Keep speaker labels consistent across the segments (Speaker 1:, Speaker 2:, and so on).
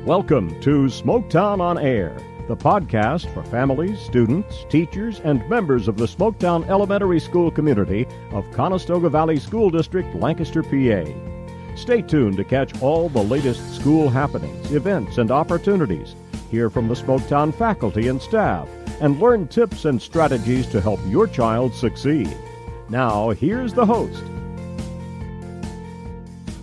Speaker 1: Welcome to Smoketown On Air, the podcast for families, students, teachers, and members of the Smoketown Elementary School community of Conestoga Valley School District, Lancaster, PA. Stay tuned to catch all the latest school happenings, events, and opportunities. Hear from the Smoketown faculty and staff, and learn tips and strategies to help your child succeed. Now, here's the host.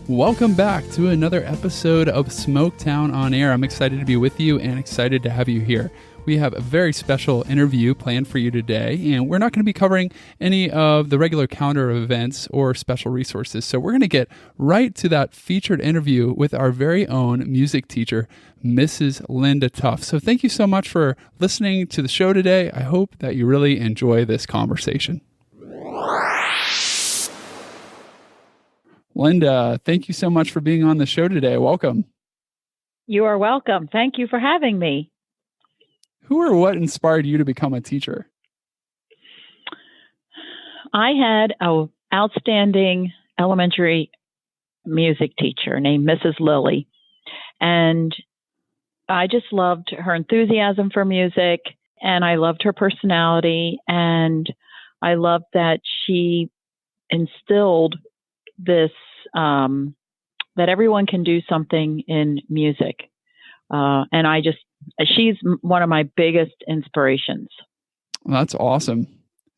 Speaker 2: Welcome back to another episode of Smoketown On Air. I'm excited to be with you and excited to have you here. We have a very special interview planned for you today, and we're not going to be covering any of the regular calendar of events or special resources. So we're going to get right to that featured interview with our very own music teacher, Mrs. Linda Tuff. So thank you so much for listening to the show today. I hope that you really enjoy this conversation. Linda, thank you so much for being on the show today. Welcome.
Speaker 3: You are welcome. Thank you for having me.
Speaker 2: Who or what inspired you to become a teacher?
Speaker 3: I had an outstanding elementary music teacher named Mrs. Lilly, and I just loved her enthusiasm for music, and I loved her personality, and I loved that she instilled this, that everyone can do something in music. And she's one of my biggest inspirations.
Speaker 2: Well, that's awesome.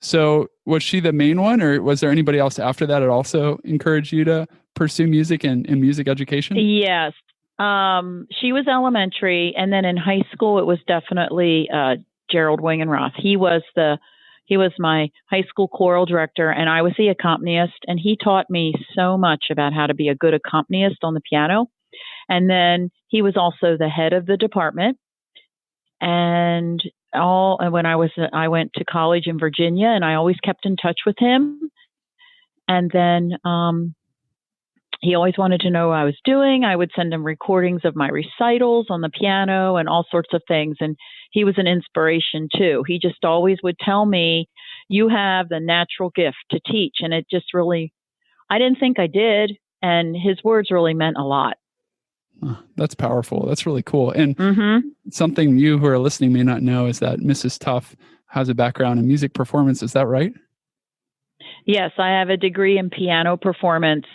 Speaker 2: So was she the main one, or was there anybody else after that that also encouraged you to pursue music and music education?
Speaker 3: Yes. She was elementary, and then in high school, it was definitely Gerald Wingenroth. He was my high school choral director, and I was the accompanist, and he taught me so much about how to be a good accompanist on the piano. And then he was also the head of the department. And when I went to college in Virginia, and I always kept in touch with him. And then he always wanted to know what I was doing. I would send him recordings of my recitals on the piano and all sorts of things. And he was an inspiration too. He just always would tell me, you have the natural gift to teach. And it just really, I didn't think I did. And his words really meant a lot.
Speaker 2: That's powerful. That's really cool. And something you who are listening may not know is that Mrs. Tuff has a background in music performance. Is that right?
Speaker 3: Yes, I have a degree in piano performance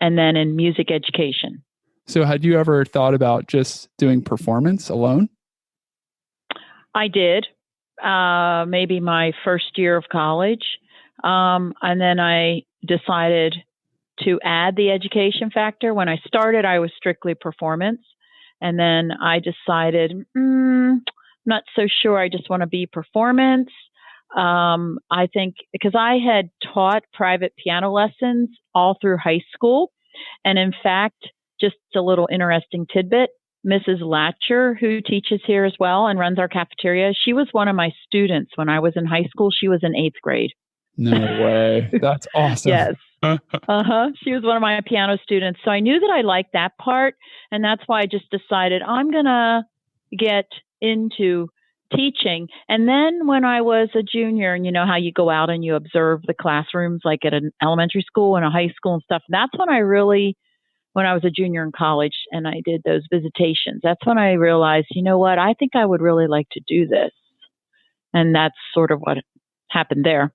Speaker 3: and then in music education.
Speaker 2: So had you ever thought about just doing performance alone?
Speaker 3: I did, maybe my first year of college. And then I decided to add the education factor. When I started, I was strictly performance. And then I decided, not so sure I just want to be performance. I think because I had taught private piano lessons all through high school. And in fact, just a little interesting tidbit, Mrs. Latcher, who teaches here as well and runs our cafeteria, she was one of my students when I was in high school. She was in 8th grade.
Speaker 2: No way. That's awesome.
Speaker 3: Yes. She was one of my piano students. So I knew that I liked that part. And that's why I just decided I'm going to get into teaching. And then when I was a junior, and you know how you go out and you observe the classrooms like at an elementary school and a high school and stuff, that's when I was a junior in college and I did those visitations, that's when I realized, you know what, I think I would really like to do this. And that's sort of what happened there.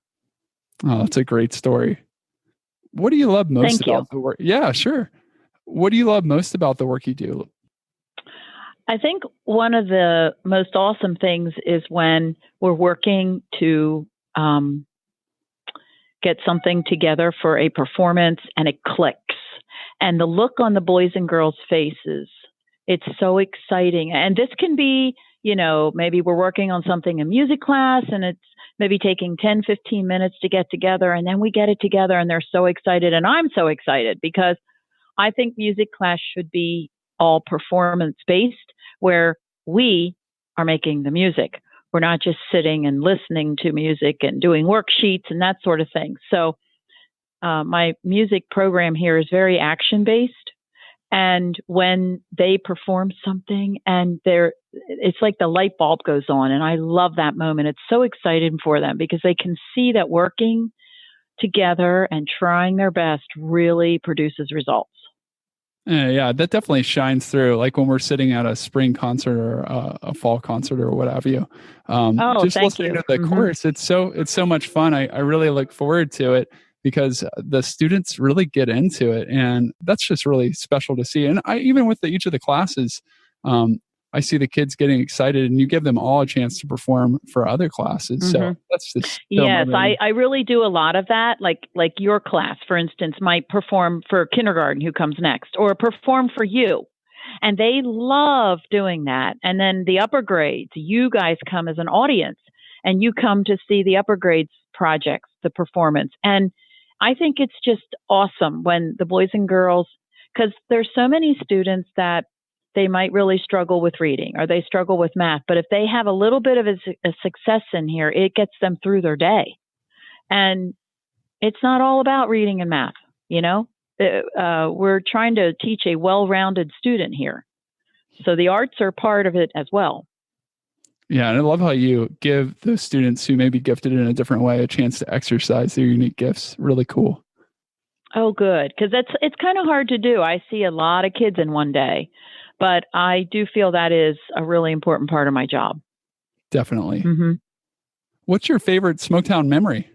Speaker 2: Oh, that's a great story. What do you love most about the work? Yeah, sure. What do you love most about the work you do?
Speaker 3: I think one of the most awesome things is when we're working to get something together for a performance and it clicks. And the look on the boys and girls' faces, it's so exciting. And this can be, maybe we're working on something in music class and it's maybe taking 10, 15 minutes to get together. And then we get it together and they're so excited. And I'm so excited because I think music class should be all performance-based, where we are making the music. We're not just sitting and listening to music and doing worksheets and that sort of thing. So my music program here is very action-based. And when they perform something and it's like the light bulb goes on. And I love that moment. It's so exciting for them because they can see that working together and trying their best really produces results.
Speaker 2: Yeah, that definitely shines through. Like when we're sitting at a spring concert or a fall concert or what have you.
Speaker 3: Oh,
Speaker 2: Just
Speaker 3: thank
Speaker 2: listening
Speaker 3: you.
Speaker 2: to the
Speaker 3: Hmm.
Speaker 2: chorus, it's so much fun. I really look forward to it because the students really get into it, and that's just really special to see. And I even with each of the classes, um, I see the kids getting excited, and you give them all a chance to perform for other classes. So
Speaker 3: Hmm.
Speaker 2: that's just so
Speaker 3: Yes,
Speaker 2: motivating.
Speaker 3: I really do a lot of that. Like your class, for instance, might perform for kindergarten who comes next, or perform for you. And they love doing that. And then the upper grades, you guys come as an audience and you come to see the upper grades projects, the performance. And I think it's just awesome when the boys and girls, because there's so many students that they might really struggle with reading or they struggle with math. But if they have a little bit of a success in here, it gets them through their day. And it's not all about reading and math, you know? We're trying to teach a well rounded student here. So the arts are part of it as well.
Speaker 2: Yeah, and I love how you give those students who may be gifted in a different way a chance to exercise their unique gifts. Really cool.
Speaker 3: Oh, good, because it's kind of hard to do. I see a lot of kids in one day, but I do feel that is a really important part of my job.
Speaker 2: Definitely.
Speaker 3: Hmm.
Speaker 2: What's your favorite Smoketown memory?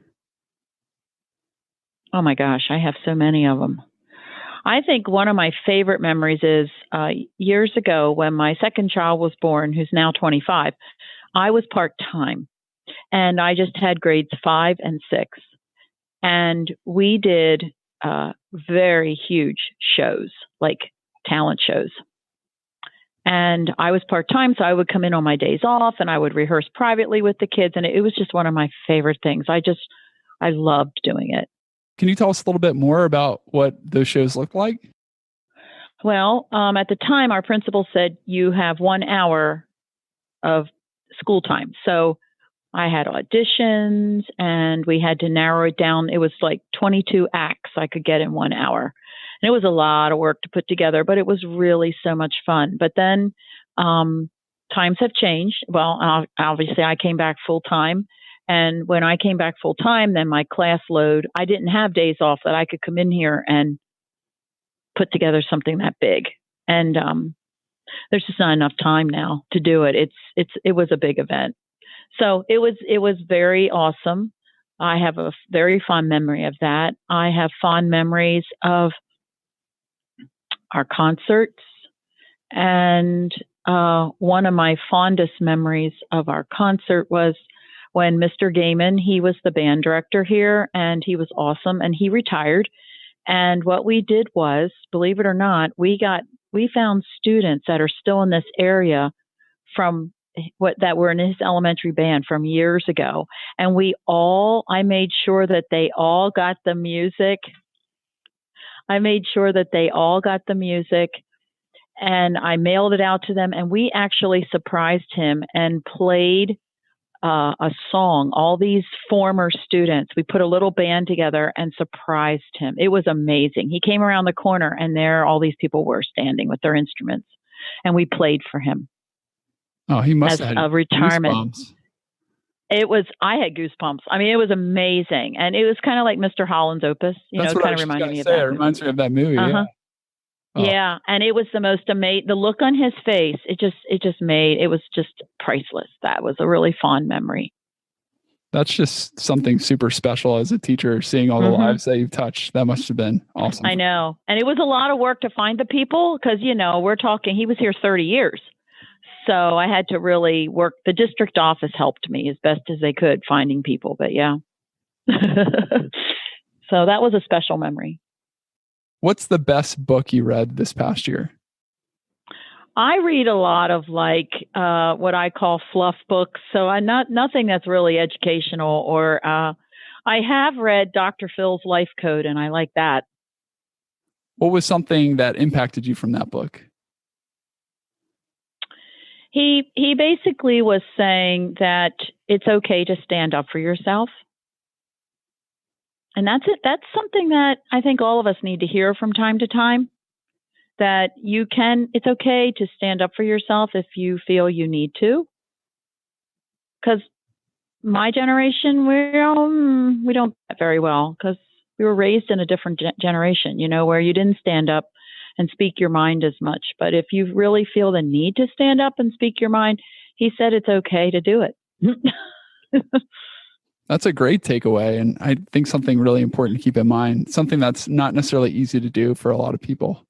Speaker 3: Oh my gosh, I have so many of them. I think one of my favorite memories is years ago when my second child was born, who's now 25. I was part time and I just had grades 5 and 6. And we did very huge shows, like talent shows. And I was part time, so I would come in on my days off and I would rehearse privately with the kids. And it was just one of my favorite things. I loved doing it.
Speaker 2: Can you tell us a little bit more about what those shows look like?
Speaker 3: Well, at the time, our principal said you have 1 hour of school time. So I had auditions and we had to narrow it down. It was like 22 acts I could get in 1 hour. And it was a lot of work to put together, but it was really so much fun. But then times have changed. Well, obviously, I came back full time. And when I came back full time, then my class load, I didn't have days off that I could come in here and put together something that big. And there's just not enough time now to do it. It was a big event. So it was very awesome. I have a very fond memory of that. I have fond memories of our concerts, and one of my fondest memories of our concert was when Mr. Gaiman, he was the band director here, and he was awesome, and he retired. And what we did was, believe it or not, we found students that are still in this area from that were in his elementary band from years ago. And I made sure that they all got the music. I made sure that they all got the music and I mailed it out to them. And we actually surprised him and played a song. All these former students, we put a little band together and surprised him. It was amazing. He came around the corner and there all these people were standing with their instruments and we played for him.
Speaker 2: Oh, he must
Speaker 3: as
Speaker 2: have
Speaker 3: a
Speaker 2: had
Speaker 3: retirement.
Speaker 2: goosebumps.
Speaker 3: I had goosebumps. I mean, it was amazing. And it was kind of like Mr. Holland's Opus,
Speaker 2: That's
Speaker 3: it
Speaker 2: what I
Speaker 3: kind of
Speaker 2: was just
Speaker 3: reminded
Speaker 2: going to
Speaker 3: me of
Speaker 2: say. It
Speaker 3: that
Speaker 2: reminds
Speaker 3: movie.
Speaker 2: me of that movie.
Speaker 3: Uh
Speaker 2: Yeah.
Speaker 3: huh.
Speaker 2: Oh,
Speaker 3: Yeah. And it was the most amazing, the look on his face, it was just priceless. That was a really fond memory.
Speaker 2: that's just something super special as a teacher, seeing all the
Speaker 3: Hmm.
Speaker 2: lives that you've touched. That must have been awesome.
Speaker 3: I know. And it was a lot of work to find the people because, we're talking, he was here 30 years. So I had to really work. The district office helped me as best as they could finding people. But yeah. So that was a special memory.
Speaker 2: What's the best book you read this past year?
Speaker 3: I read a lot of what I call fluff books. So nothing that's really educational or I have read Dr. Phil's Life Code and I like that.
Speaker 2: What was something that impacted you from that book?
Speaker 3: He basically was saying that it's okay to stand up for yourself. And that's it. That's something that I think all of us need to hear from time to time, that it's okay to stand up for yourself if you feel you need to. Because my generation, we don't do that very well because we were raised in a different generation, where you didn't stand up and speak your mind as much. But if you really feel the need to stand up and speak your mind, he said it's okay to do it.
Speaker 2: That's a great takeaway. And I think something really important to keep in mind, something that's not necessarily easy to do for a lot of people.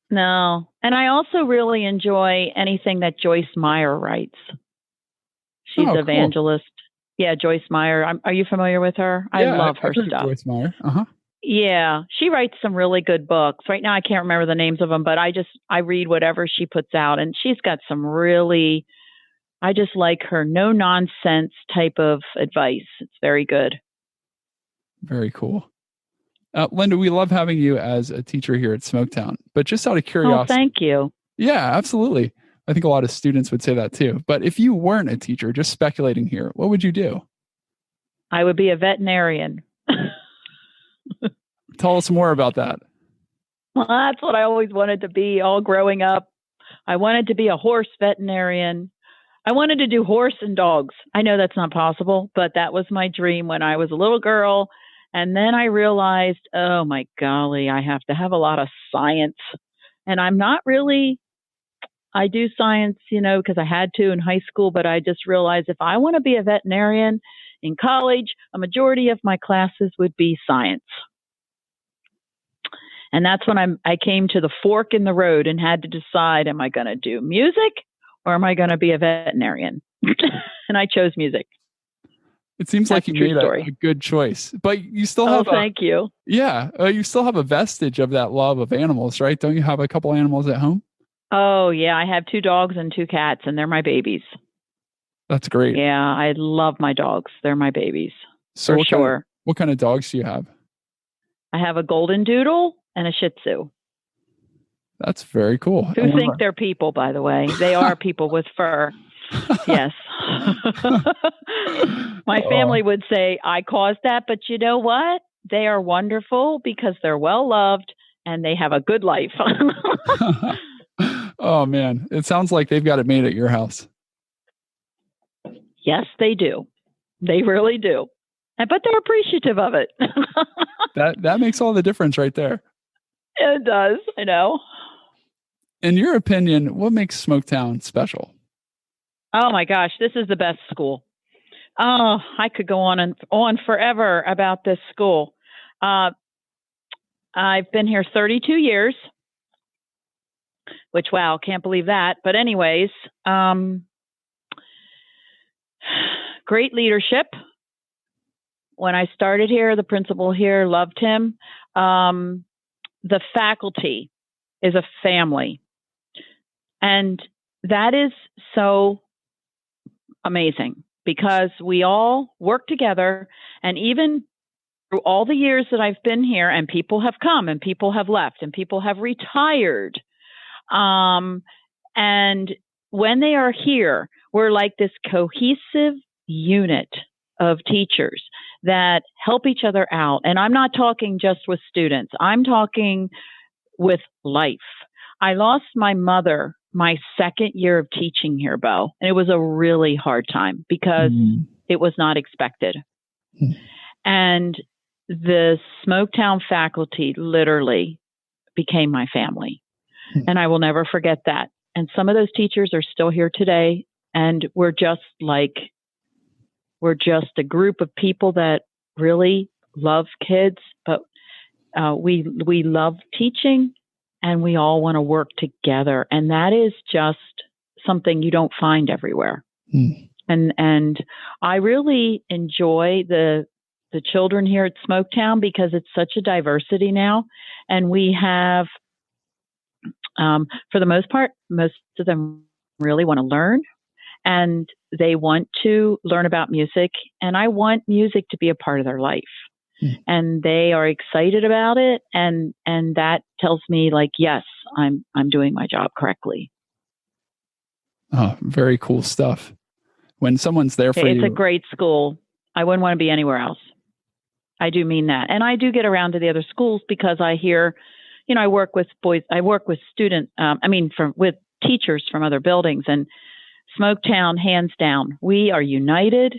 Speaker 3: No. And I also really enjoy anything that Joyce Meyer writes. She's evangelist. Cool. Yeah, Joyce Meyer. Are you familiar with her? I love her stuff.
Speaker 2: Joyce Meyer. Uh-huh.
Speaker 3: Yeah, she writes some really good books. Right now I can't remember the names of them, but I read whatever she puts out, and she's got some really, I just like her no nonsense type of advice. It's very good.
Speaker 2: Very cool. Linda, we love having you as a teacher here at Smoketown, but just out of curiosity.
Speaker 3: Oh, thank you.
Speaker 2: Yeah, absolutely. I think a lot of students would say that too. But if you weren't a teacher, just speculating here, what would you do?
Speaker 3: I would be a veterinarian.
Speaker 2: Tell us more about that.
Speaker 3: Well, that's what I always wanted to be all growing up. I wanted to be a horse veterinarian. I wanted to do horse and dogs. I know that's not possible, but that was my dream when I was a little girl. And then I realized, oh my golly, I have to have a lot of science. And I'm not really, I do science, because I had to in high school, but I just realized if I want to be a veterinarian in college, a majority of my classes would be science. And that's when I came to the fork in the road and had to decide, am I going to do music or am I going to be a veterinarian? And I chose music.
Speaker 2: It seems like you made a good choice, but you still have
Speaker 3: thank you.
Speaker 2: Yeah. You still have a vestige of that love of animals, right? Don't you have a couple animals at home?
Speaker 3: Oh, yeah. I have 2 dogs and 2 cats, and they're my babies.
Speaker 2: That's great.
Speaker 3: Yeah. I love my dogs. They're my babies.
Speaker 2: So
Speaker 3: for sure.
Speaker 2: What kind of dogs do you have?
Speaker 3: I have a golden doodle and a Shih Tzu.
Speaker 2: That's very cool.
Speaker 3: Who think they're people, by the way. They are people with fur. Yes. My family would say I caused that, but you know what? They are wonderful because they're well loved and they have a good life.
Speaker 2: Oh man, it sounds like they've got it made at your house.
Speaker 3: Yes, they do. They really do. But they're appreciative of it.
Speaker 2: That makes all the difference right there.
Speaker 3: It does. I know.
Speaker 2: In your opinion, what makes Smoketown special?
Speaker 3: Oh my gosh, this is the best school. Oh, I could go on and on forever about this school. I've been here 32 years, which, wow, can't believe that. But anyways, great leadership. When I started here, the principal here loved him. The faculty is a family. And that is so amazing because we all work together. And even through all the years that I've been here, and people have come and people have left and people have retired. And when they are here, we're like this cohesive unit of teachers that help each other out. And I'm not talking just with students. I'm talking with life. I lost my mother my second year of teaching here, Bo, and it was a really hard time because it was not expected. And the Smoketown faculty literally became my family. And I will never forget that. And some of those teachers are still here today. And we're just a group of people that really love kids, but we love teaching and we all want to work together. And that is just something you don't find everywhere. And I really enjoy the children here at Smoketown because it's such a diversity now. And we have, for the most part, most of them really want to learn and they want to learn about music. And I want music to be a part of their life. And they are excited about it. And that tells me like, yes, I'm doing my job correctly.
Speaker 2: Oh, very cool stuff. When someone's there for you.
Speaker 3: It's a great school. I wouldn't want to be anywhere else. I do mean that. And I do get around to the other schools because I hear, I work with boys, I work with students, with teachers from other buildings, and Smoketown, hands down, we are united.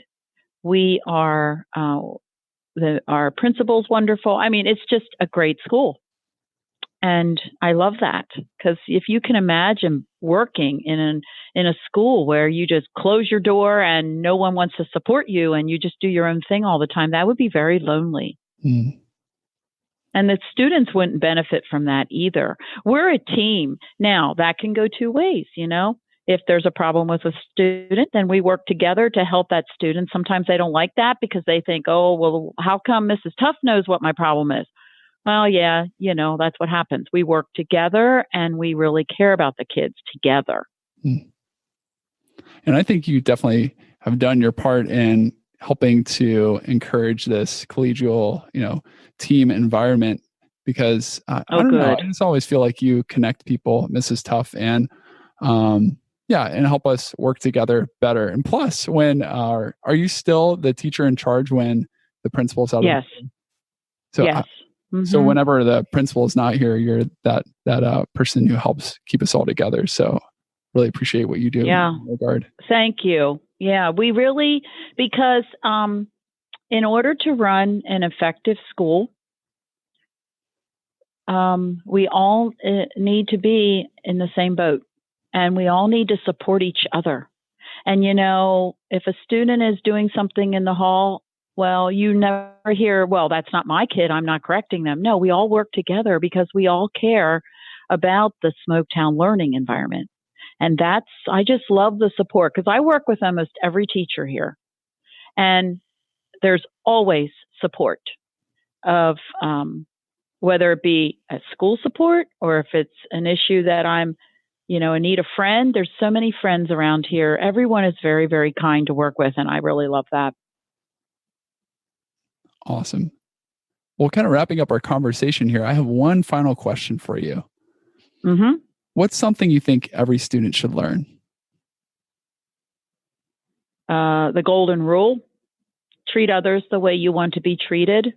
Speaker 3: We are, our principal's wonderful. I mean, it's just a great school. And I love that, because if you can imagine working in a school where you just close your door and no one wants to support you and you just do your own thing all the time, that would be very lonely.
Speaker 2: Mm.
Speaker 3: And the students wouldn't benefit from that either. We're a team. Now, that can go two ways, If there's a problem with a student, then we work together to help that student. Sometimes they don't like that because they think, oh, well, how come Mrs. Tuff knows what my problem is? Well, yeah, that's what happens. We work together and we really care about the kids together.
Speaker 2: Mm. And I think you definitely have done your part in helping to encourage this collegial, team environment, because I don't know, I just always feel like you connect people, Mrs. Tuff, and and help us work together better. And plus, when are you still the teacher in charge when the principal's out?
Speaker 3: Yes.
Speaker 2: So
Speaker 3: yes.
Speaker 2: So whenever the principal is not here, you're that person who helps keep us all together. So really appreciate what you do in that regard.
Speaker 3: Thank you. Yeah, we really, because in order to run an effective school, we all need to be in the same boat, and we all need to support each other. And, if a student is doing something in the hall, well, you never hear, well, that's not my kid, I'm not correcting them. No, we all work together because we all care about the Smoketown learning environment. And I just love the support, because I work with almost every teacher here. And there's always support of whether it be a school support or if it's an issue that I'm, in need of a friend. There's so many friends around here. Everyone is very, very kind to work with, and I really love that.
Speaker 2: Awesome. Well, kind of wrapping up our conversation here, I have one final question for you.
Speaker 3: Mm-hmm.
Speaker 2: What's something you think every student should learn?
Speaker 3: The golden rule: treat others the way you want to be treated.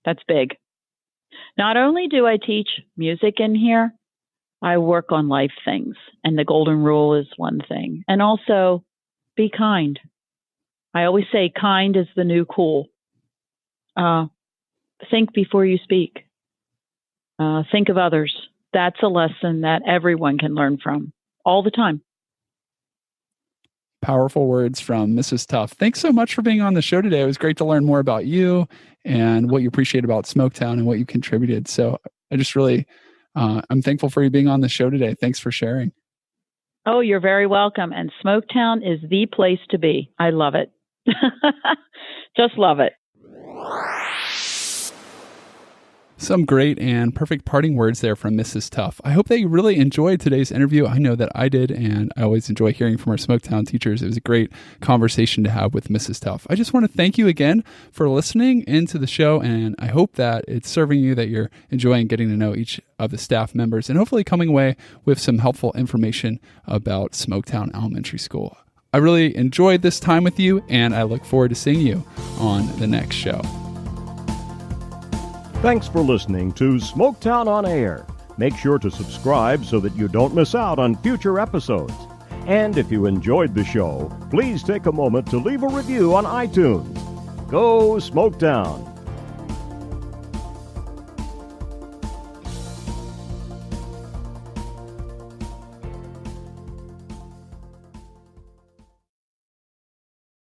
Speaker 3: That's big. Not only do I teach music in here, I work on life things, and the golden rule is one thing. And also, be kind. I always say kind is the new cool. Think before you speak. Think of others. That's a lesson that everyone can learn from all the time.
Speaker 2: Powerful words from Mrs. Tuff. Thanks so much for being on the show today. It was great to learn more about you and what you appreciate about Smoketown and what you contributed. So I just really, I'm thankful for you being on the show today. Thanks for sharing.
Speaker 3: Oh, you're very welcome. And Smoketown is the place to be. I love it. Just love it.
Speaker 2: Some great and perfect parting words there from Mrs. Tuff. I hope that you really enjoyed today's interview. I know that I did, and I always enjoy hearing from our Smoketown teachers. It was a great conversation to have with Mrs. Tuff. I just want to thank you again for listening into the show, and I hope that it's serving you, that you're enjoying getting to know each of the staff members, and hopefully coming away with some helpful information about Smoketown Elementary School. I really enjoyed this time with you, and I look forward to seeing you on the next show.
Speaker 1: Thanks for listening to Smoketown On Air. Make sure to subscribe so that you don't miss out on future episodes. And if you enjoyed the show, please take a moment to leave a review on iTunes. Go Smoketown!